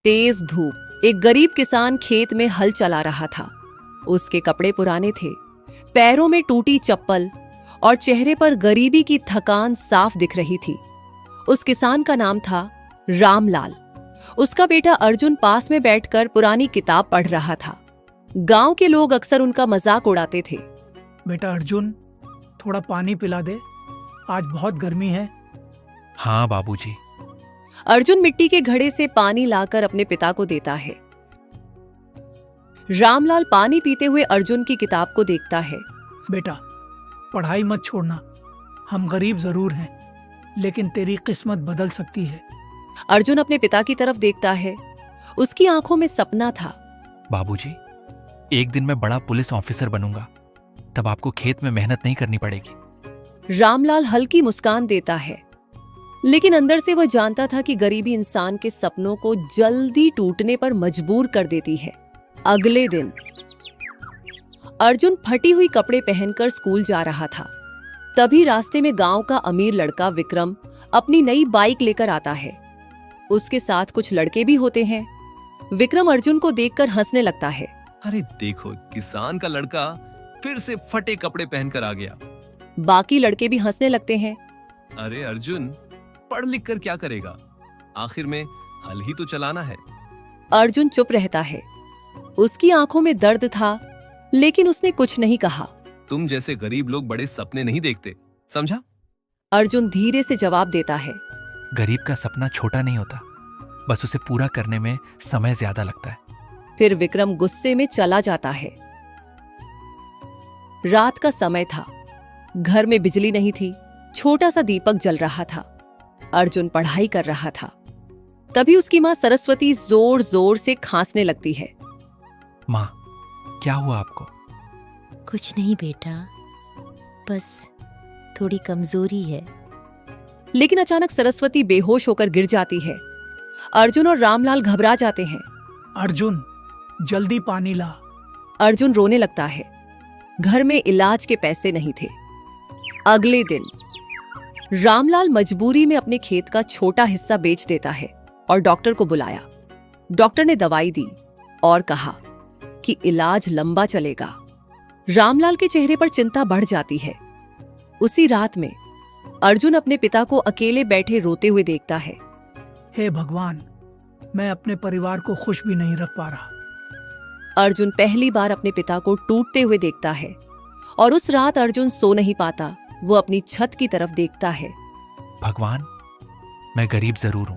तेज धूप। एक गरीब किसान खेत में हल चला रहा था। उसके कपड़े पुराने थे, पैरों में टूटी चप्पल और चेहरे पर गरीबी की थकान साफ दिख रही थी। उस किसान का नाम था रामलाल। उसका बेटा अर्जुन पास में बैठकर पुरानी किताब पढ़ रहा था। गांव के लोग अक्सर उनका मजाक उड़ाते थे। बेटा अर्जुन, थोड़ा पानी पिला दे, आज बहुत गर्मी है। हाँ बाबूजी। अर्जुन मिट्टी के घड़े से पानी लाकर अपने पिता को देता है। रामलाल पानी पीते हुए अर्जुन की किताब को देखता है। बेटा, पढ़ाई मत छोड़ना। हम गरीब जरूर हैं, लेकिन तेरी किस्मत बदल सकती है। अर्जुन अपने पिता की तरफ देखता है। उसकी आंखों में सपना था। बाबूजी, एक दिन मैं बड़ा पुलिस ऑफिसर बनूंगा, तब आपको खेत में मेहनत नहीं करनी पड़ेगी। रामलाल हल्की मुस्कान देता है, लेकिन अंदर से वह जानता था कि गरीबी इंसान के सपनों को जल्दी टूटने पर मजबूर कर देती है। अगले दिन अर्जुन फटी हुई कपड़े पहनकर स्कूल जा रहा था। तभी रास्ते में गांव का अमीर लड़का विक्रम अपनी नई बाइक लेकर आता है। उसके साथ कुछ लड़के भी होते हैं। विक्रम अर्जुन को देखकर हंसने लगता है। अरे देखो, किसान का लड़का फिर से फटे कपड़े पहनकर आ गया। बाकी लड़के भी हंसने लगते हैं। अरे अर्जुन, पढ़ लिख कर क्या करेगा? आखिर में हल ही तो चलाना है। अर्जुन चुप रहता है। उसकी आंखों में दर्द था, लेकिन उसने कुछ नहीं कहा। तुम जैसे गरीब लोग बड़े सपने नहीं देखते, समझा? अर्जुन धीरे से जवाब देता है। गरीब का सपना छोटा नहीं होता, बस उसे पूरा करने में समय ज्यादा लगता है। फिर विक्रम गुस्से में चला जाता है। रात का समय था। घर में बिजली नहीं थी। छोटा सा दीपक जल रहा था। अर्जुन पढ़ाई कर रहा था। तभी उसकी मां सरस्वती जोर जोर से खांसने लगती है। माँ, क्या हुआ आपको? कुछ नहीं बेटा, बस थोड़ी कमजोरी है। लेकिन अचानक सरस्वती बेहोश होकर गिर जाती है। अर्जुन और रामलाल घबरा जाते हैं। अर्जुन, जल्दी पानी ला। अर्जुन रोने लगता है। घर में इलाज के पैसे नहीं थे। अगले दिन रामलाल मजबूरी में अपने खेत का छोटा हिस्सा बेच देता है और डॉक्टर को बुलाया। डॉक्टर ने दवाई दी और कहा कि इलाज लंबा चलेगा। रामलाल के चेहरे पर चिंता बढ़ जाती है। उसी रात में अर्जुन अपने पिता को अकेले बैठे रोते हुए देखता है। हे भगवान, मैं अपने परिवार को खुश भी नहीं रख पा रहा। अर्जुन पहली बार अपने पिता को टूटते हुए देखता है और उस रात अर्जुन सो नहीं पाता। वो अपनी छत की तरफ देखता है। भगवान, मैं गरीब जरूर हूं,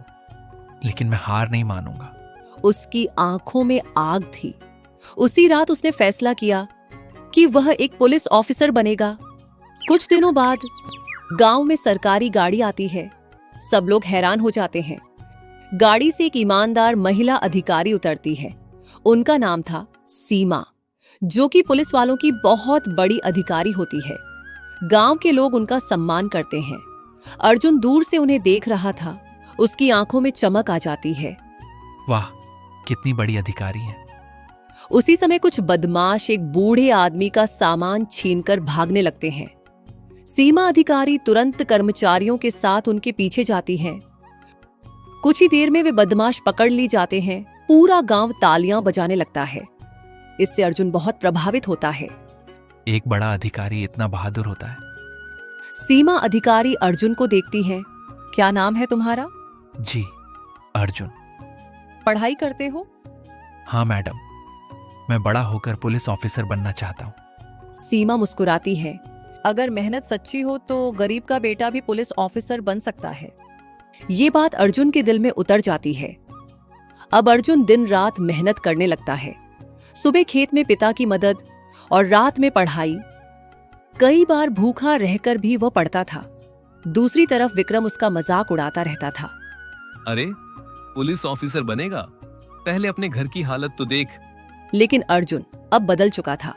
लेकिन मैं हार नहीं मानूंगा। उसकी आंखों में आग थी। उसी रात उसने फैसला किया कि वह एक पुलिस ऑफिसर बनेगा। कुछ दिनों बाद गांव में सरकारी गाड़ी आती है। सब लोग हैरान हो जाते हैं। गाड़ी से एक ईमानदार महिला अधिकारी उतरती है। उनका नाम था सीमा, जो कि पुलिस वालों की बहुत बड़ी अधिकारी होती है। गांव के लोग उनका सम्मान करते हैं। अर्जुन दूर से उन्हें देख रहा था। उसकी आंखों में चमक आ जाती है। वाह, कितनी बड़ी अधिकारी है। उसी समय कुछ बदमाश एक बूढ़े आदमी का सामान छीनकर भागने लगते हैं। सीमा अधिकारी तुरंत कर्मचारियों के साथ उनके पीछे जाती हैं। कुछ ही देर में वे बदमाश पकड़ ली जाते हैं। पूरा गांव तालियां बजाने लगता है। इससे अर्जुन बहुत प्रभावित होता है। एक बड़ा अधिकारी इतना बहादुर होता है। सीमा अधिकारी अर्जुन को देखती है। क्या नाम है तुम्हारा? जी, अर्जुन। पढ़ाई करते हो? हाँ मैडम, मैं बड़ा होकर पुलिस ऑफिसर बनना चाहता हूँ। सीमा मुस्कुराती है। अगर मेहनत सच्ची हो तो गरीब का बेटा भी पुलिस ऑफिसर बन सकता है। ये बात अर्जुन के दिल में उतर जाती है। अब अर्जुन दिन रात मेहनत करने लगता है। सुबह खेत में पिता की मदद और रात में पढ़ाई। कई बार भूखा रहकर भी वह पढ़ता था। दूसरी तरफ विक्रम उसका मजाक उड़ाता रहता था। अरे, पुलिस ऑफिसर बनेगा? पहले अपने घर की हालत तो देख। लेकिन अर्जुन अब बदल चुका था।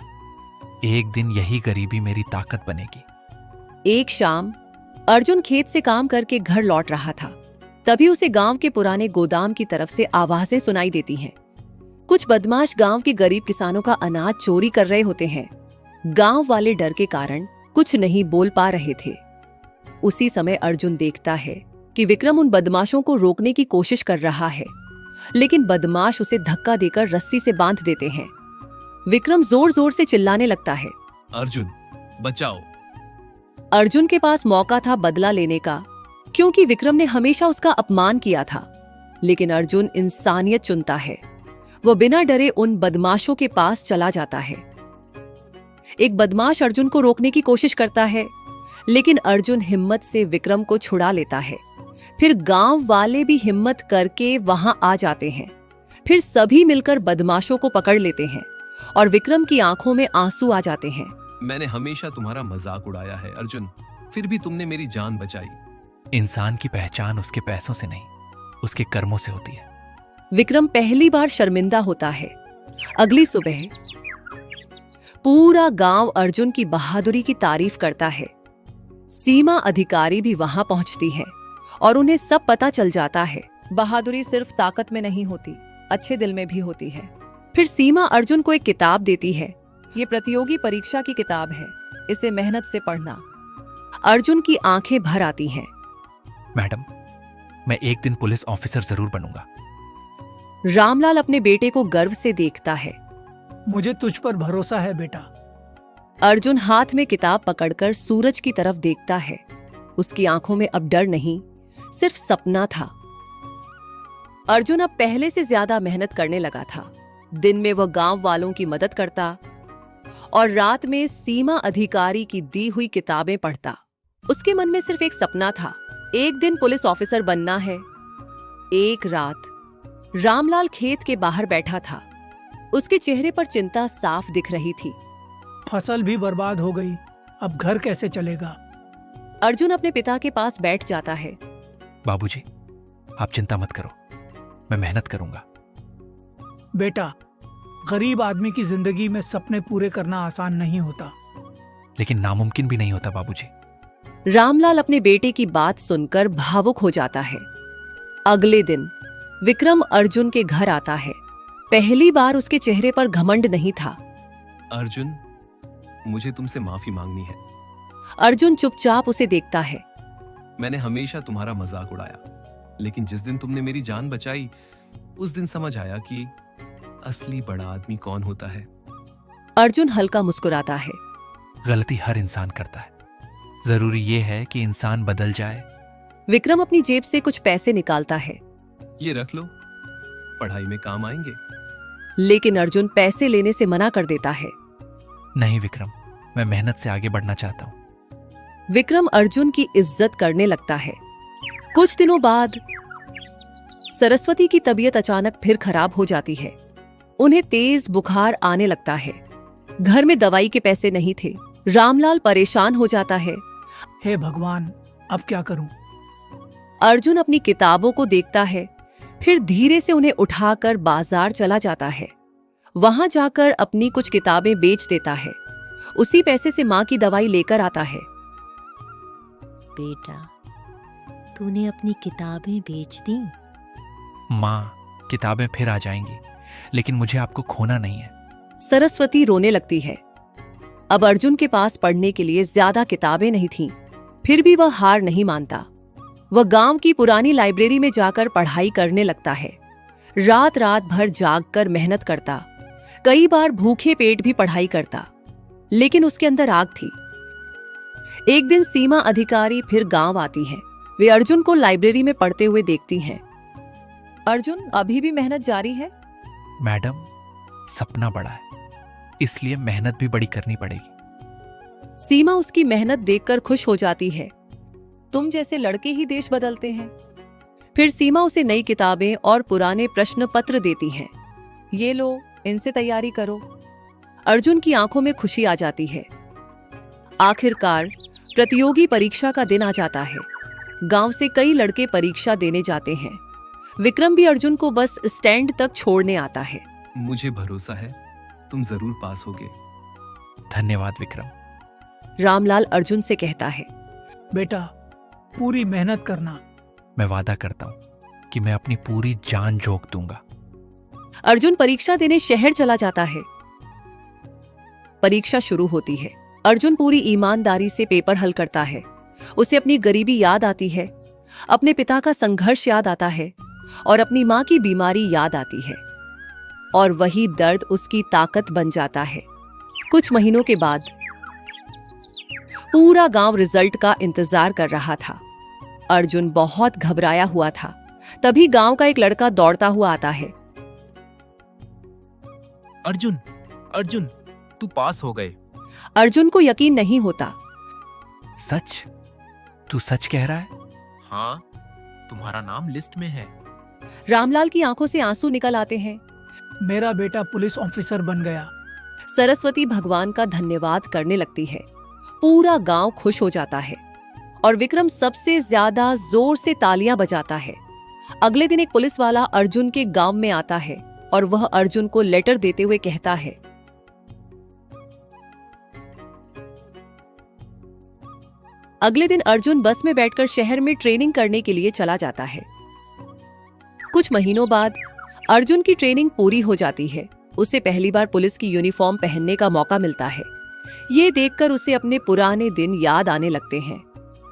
एक दिन यही गरीबी मेरी ताकत बनेगी। एक शाम अर्जुन खेत से काम करके घर लौट रहा था। तभी उसे गांव के पुराने गोदाम की तरफ से आवाजें सुनाई देती हैं। कुछ बदमाश गांव के गरीब किसानों का अनाज चोरी कर रहे होते हैं। गांव वाले डर के कारण कुछ नहीं बोल पा रहे थे। उसी समय अर्जुन देखता है कि विक्रम उन बदमाशों को रोकने की कोशिश कर रहा है। लेकिन बदमाश उसे धक्का देकर रस्सी से बांध देते हैं। विक्रम जोर जोर से चिल्लाने लगता है। अर्जुन, बचाओ। अर्जुन के पास मौका था बदला लेने का, क्योंकि विक्रम ने हमेशा उसका अपमान किया था। लेकिन अर्जुन इंसानियत चुनता है। वो बिना डरे उन बदमाशों के पास चला जाता है। एक बदमाश अर्जुन को रोकने की कोशिश करता है, लेकिन अर्जुन हिम्मत से विक्रम को छुड़ा लेता है। फिर गांव वाले भी हिम्मत करके वहां आ जाते हैं। फिर सभी मिलकर बदमाशों को पकड़ लेते हैं और विक्रम की आंखों में आंसू आ जाते हैं। मैंने हमेशा तुम्हारा मजाक उड़ाया है अर्जुन, फिर भी तुमने मेरी जान बचाई। इंसान की पहचान उसके पैसों से नहीं, उसके कर्मों से होती है। विक्रम पहली बार शर्मिंदा होता है। अगली सुबह पूरा गांव अर्जुन की बहादुरी की तारीफ करता है। सीमा अधिकारी भी वहां पहुंचती है और उन्हें सब पता चल जाता है। बहादुरी सिर्फ ताकत में नहीं होती, अच्छे दिल में भी होती है। फिर सीमा अर्जुन को एक किताब देती है। ये प्रतियोगी परीक्षा की किताब है, इसे मेहनत से पढ़ना। अर्जुन की आंखें भर आती हैं। मैडम, मैं एक दिन पुलिस ऑफिसर जरूर बनूंगा। रामलाल अपने बेटे को गर्व से देखता है। मुझे तुझ पर भरोसा है बेटा। अर्जुन हाथ में किताब पकड़कर सूरज की तरफ देखता है। उसकी आंखों में अब डर नहीं, सिर्फ सपना था। अर्जुन अब पहले से ज्यादा मेहनत करने लगा था। दिन में वह गांव वालों की मदद करता और रात में सीमा अधिकारी की दी हुई किताबें पढ़ता। उसके मन में सिर्फ एक सपना था, एक दिन पुलिस ऑफिसर बनना है। एक रात रामलाल खेत के बाहर बैठा था। उसके चेहरे पर चिंता साफ दिख रही थी। फसल भी बर्बाद हो गई, अब घर कैसे चलेगा? अर्जुन अपने पिता के पास बैठ जाता है। बाबूजी, आप चिंता मत करो, मैं मेहनत करूंगा। बेटा, गरीब आदमी की जिंदगी में सपने पूरे करना आसान नहीं होता। लेकिन नामुमकिन भी नहीं होता बाबूजी। रामलाल अपने बेटे की बात सुनकर भावुक हो जाता है। अगले दिन विक्रम अर्जुन के घर आता है। पहली बार उसके चेहरे पर घमंड नहीं था। अर्जुन, मुझे तुमसे माफी मांगनी है। अर्जुन चुपचाप उसे देखता है। मैंने हमेशा तुम्हारा मजाक उड़ाया, लेकिन जिस दिन तुमने मेरी जान बचाई, उस दिन समझ आया कि असली बड़ा आदमी कौन होता है। अर्जुन हल्का मुस्कुराता है। गलती हर इंसान करता है, जरूरी ये है कि इंसान बदल जाए। विक्रम अपनी जेब से कुछ पैसे निकालता है, ये रख लो, पढ़ाई में काम आएंगे। लेकिन अर्जुन पैसे लेने से मना कर देता है। नहीं विक्रम, मैं मेहनत से आगे बढ़ना चाहता हूँ। विक्रम अर्जुन की इज्जत करने लगता है। कुछ दिनों बाद सरस्वती की तबीयत अचानक फिर खराब हो जाती है। उन्हें तेज बुखार आने लगता है। घर में दवाई के पैसे नहीं थे। रामलाल परेशान हो जाता है। हे भगवान, अब क्या करूं? अर्जुन अपनी किताबों को देखता है, फिर धीरे से उन्हें उठाकर बाजार चला जाता है। वहां जाकर अपनी कुछ किताबें बेच देता है। उसी पैसे से मां की दवाई लेकर आता है। बेटा, तूने अपनी किताबें बेच दी? माँ, किताबें फिर आ जाएंगी, लेकिन मुझे आपको खोना नहीं है। सरस्वती रोने लगती है। अब अर्जुन के पास पढ़ने के लिए ज्यादा किताबें नहीं थीं, फिर भी वह हार नहीं मानता। वह गांव की पुरानी लाइब्रेरी में जाकर पढ़ाई करने लगता है। रात रात भर जागकर मेहनत करता, कई बार भूखे पेट भी पढ़ाई करता, लेकिन उसके अंदर आग थी। एक दिन सीमा अधिकारी फिर गांव आती है। वे अर्जुन को लाइब्रेरी में पढ़ते हुए देखती हैं। अर्जुन, अभी भी मेहनत जारी है? मैडम, सपना बड़ा है, इसलिए मेहनत भी बड़ी करनी पड़ेगी। सीमा उसकी मेहनत देखकर खुश हो जाती है। तुम जैसे लड़के ही देश बदलते हैं। फिर सीमा उसे नई किताबें और पुराने प्रश्न पत्र देती हैं। ये लो, इनसे तैयारी करो। अर्जुन की आंखों में खुशी आ जाती है। आखिरकार प्रतियोगी परीक्षा का दिन आ जाता है। गांव से कई लड़के परीक्षा देने जाते हैं। विक्रम भी अर्जुन को बस स्टैंड तक छोड़ने आता है। मुझे भरोसा है, तुम जरूर पास होगे। धन्यवाद विक्रम। रामलाल अर्जुन से कहता है। बेटा, पूरी मेहनत करना। मैं वादा करता हूँ कि मैं अपनी पूरी जान झोंक दूंगा। अर्जुन परीक्षा देने शहर चला जाता है। परीक्षा शुरू होती है। अर्जुन पूरी ईमानदारी से पेपर हल करता है। उसे अपनी गरीबी याद आती है, अपने पिता का संघर्ष याद आता है और अपनी माँ की बीमारी याद आती है और वही दर्द उसकी ताकत बन जाता है। कुछ महीनों के बाद पूरा गांव रिजल्ट का इंतजार कर रहा था। अर्जुन बहुत घबराया हुआ था। तभी गांव का एक लड़का दौड़ता हुआ आता है। अर्जुन, अर्जुन, तू पास हो गए। अर्जुन को यकीन नहीं होता। सच? तू सच कह रहा है? हाँ, तुम्हारा नाम लिस्ट में है। रामलाल की आंखों से आंसू निकल आते हैं। मेरा बेटा पुलिस ऑफिसर बन गया। सरस्वती भगवान का धन्यवाद करने लगती है। पूरा गांव खुश हो जाता है और विक्रम सबसे ज्यादा जोर से तालियां बजाता है। अगले दिन एक पुलिस वाला अर्जुन के गांव में आता है और वह अर्जुन को लेटर देते हुए कहता है, अगले दिन अर्जुन बस में बैठकर शहर में ट्रेनिंग करने के लिए चला जाता है। कुछ महीनों बाद अर्जुन की ट्रेनिंग पूरी हो जाती है। उसे पहली बार पुलिस की यूनिफॉर्म पहनने का मौका मिलता है। ये देखकर उसे अपने पुराने दिन याद आने लगते हैं।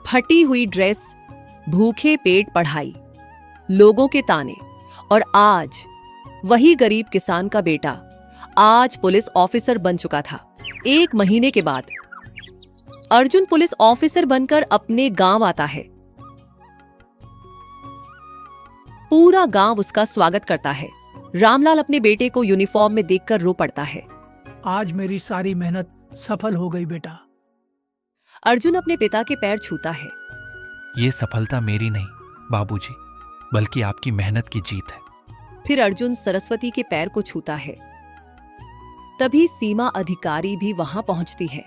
फटी हुई ड्रेस, भूखे पेट पढ़ाई, लोगों के ताने और आज वही गरीब किसान का बेटा आज पुलिस ऑफिसर बन चुका था। 1 महीने के बाद अर्जुन पुलिस ऑफिसर बनकर अपने गांव आता है। पूरा गांव उसका स्वागत करता है। रामलाल अपने बेटे को यूनिफॉर्म में देखकर रो पड़ता है। आज मेरी सारी मेहनत सफल हो गई बेटा। अर्जुन अपने पिता के पैर छूता है। ये सफलता मेरी नहीं बाबूजी, बल्कि आपकी मेहनत की जीत है। फिर अर्जुन सरस्वती के पैर को छूता है। तभी सीमा अधिकारी भी वहां पहुंचती है।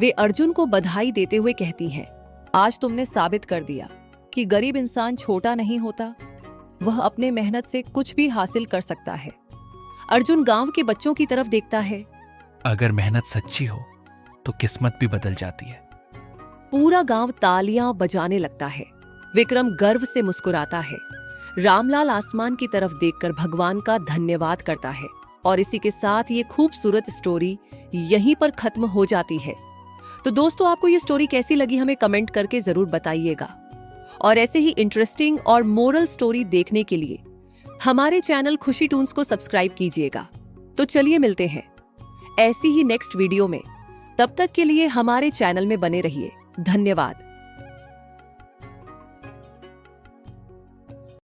वे अर्जुन को बधाई देते हुए कहती हैं, आज तुमने साबित कर दिया कि गरीब इंसान छोटा नहीं होता, वह अपने मेहनत से कुछ भी हासिल कर सकता है। अर्जुन गांव के बच्चों की तरफ देखता है। अगर मेहनत सच्ची हो तो किस्मत भी बदल जाती है। पूरा गांव तालियां बजाने लगता है। विक्रम गर्व से मुस्कुराता है। रामलाल आसमान की तरफ देखकर भगवान का धन्यवाद करता है। और इसी के साथ ये खूबसूरत स्टोरी यहीं पर खत्म हो जाती है। तो दोस्तों, आपको ये स्टोरी कैसी लगी हमें कमेंट करके जरूर बताइएगा। और ऐसे ही इंटरेस्टिंग और मोरल स्टोरी देखने के लिए हमारे चैनल खुशी टून्स को सब्सक्राइब कीजिएगा। तो चलिए मिलते हैं ऐसी ही नेक्स्ट वीडियो में। तब तक के लिए हमारे चैनल में बने रहिए। धन्यवाद।